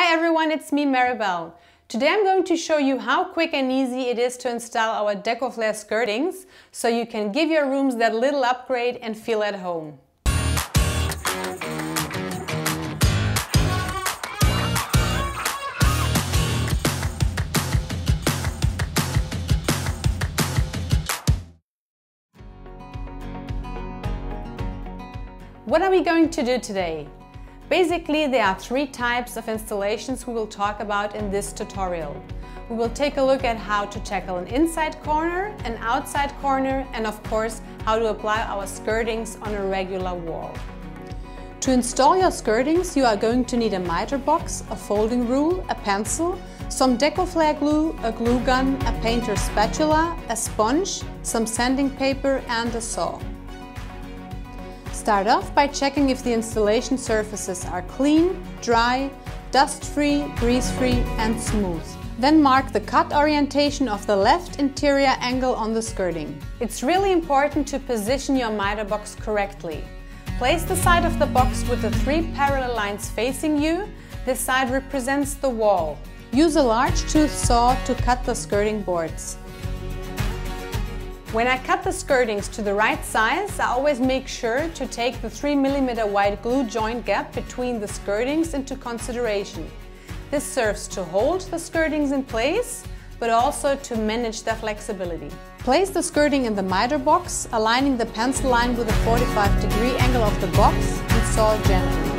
Hi everyone, it's me Maribel. Today I'm going to show you how quick and easy it is to install our decoflair skirtings so you can give your rooms that little upgrade and feel at home. What are we going to do today? Basically, there are three types of installations we will talk about in this tutorial. We will take a look at how to tackle an inside corner, an outside corner, and of course, how to apply our skirtings on a regular wall. To install your skirtings, you are going to need a mitre box, a folding rule, a pencil, some decoflair glue, a glue gun, a painter's spatula, a sponge, some sanding paper, and a saw. Start off by checking if the installation surfaces are clean, dry, dust-free, grease-free and smooth. Then mark the cut orientation of the left interior angle on the skirting. It's really important to position your mitre box correctly. Place the side of the box with the three parallel lines facing you. This side represents the wall. Use a large tooth saw to cut the skirting boards. When I cut the skirtings to the right size, I always make sure to take the 3 mm wide glue joint gap between the skirtings into consideration. This serves to hold the skirtings in place, but also to manage their flexibility. Place the skirting in the mitre box, aligning the pencil line with a 45-degree angle of the box and saw gently.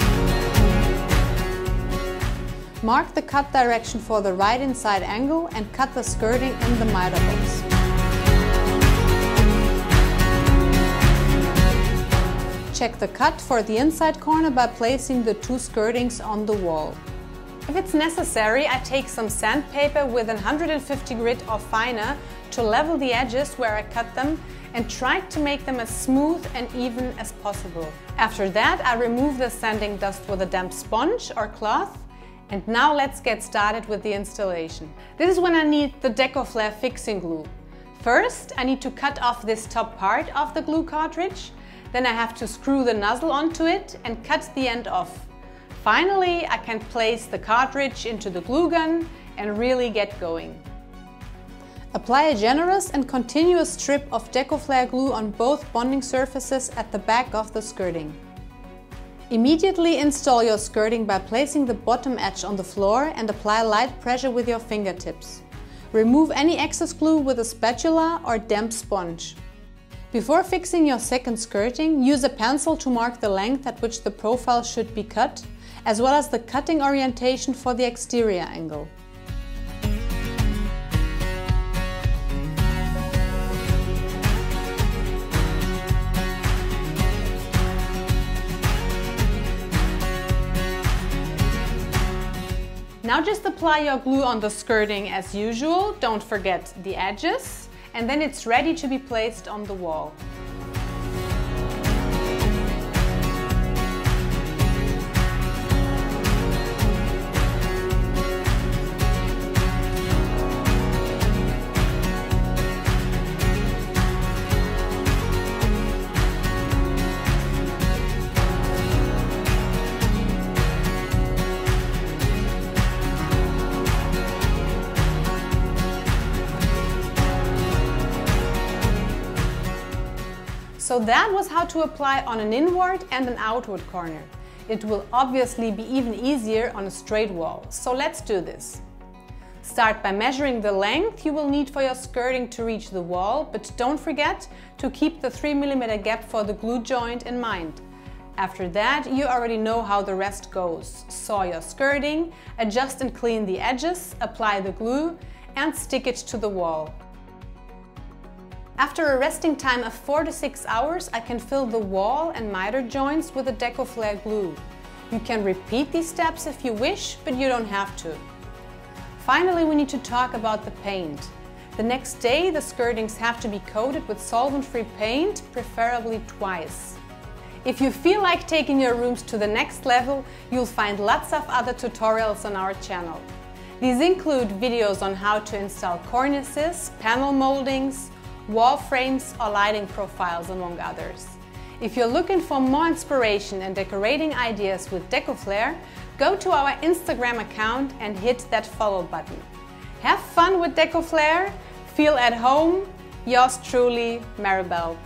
Mark the cut direction for the right inside angle and cut the skirting in the mitre box. Check the cut for the inside corner by placing the two skirtings on the wall. If it's necessary, I take some sandpaper with 150 grit or finer to level the edges where I cut them and try to make them as smooth and even as possible. After that, I remove the sanding dust with a damp sponge or cloth. And now let's get started with the installation. This is when I need the decoflair fixing glue. First, I need to cut off this top part of the glue cartridge. Then I have to screw the nozzle onto it and cut the end off. Finally, I can place the cartridge into the glue gun and really get going. Apply a generous and continuous strip of decoflair glue on both bonding surfaces at the back of the skirting. Immediately install your skirting by placing the bottom edge on the floor and apply light pressure with your fingertips. Remove any excess glue with a spatula or damp sponge. Before fixing your second skirting, use a pencil to mark the length at which the profile should be cut, as well as the cutting orientation for the exterior angle. Now just apply your glue on the skirting as usual, don't forget the edges. And then it's ready to be placed on the wall. So that was how to apply on an inward and an outward corner. It will obviously be even easier on a straight wall, so let's do this. Start by measuring the length you will need for your skirting to reach the wall, but don't forget to keep the 3 mm gap for the glue joint in mind. After that, you already know how the rest goes. Saw your skirting, adjust and clean the edges, apply the glue and stick it to the wall. After a resting time of 4 to 6 hours, I can fill the wall and mitre joints with the decoflair glue. You can repeat these steps if you wish, but you don't have to. Finally, we need to talk about the paint. The next day, the skirtings have to be coated with solvent-free paint, preferably twice. If you feel like taking your rooms to the next level, you'll find lots of other tutorials on our channel. These include videos on how to install cornices, panel moldings, wall frames or lighting profiles, among others. If you're looking for more inspiration and decorating ideas with decoflair, go to our Instagram account and hit that follow button. Have fun with decoflair, feel at home. Yours truly, Maribel.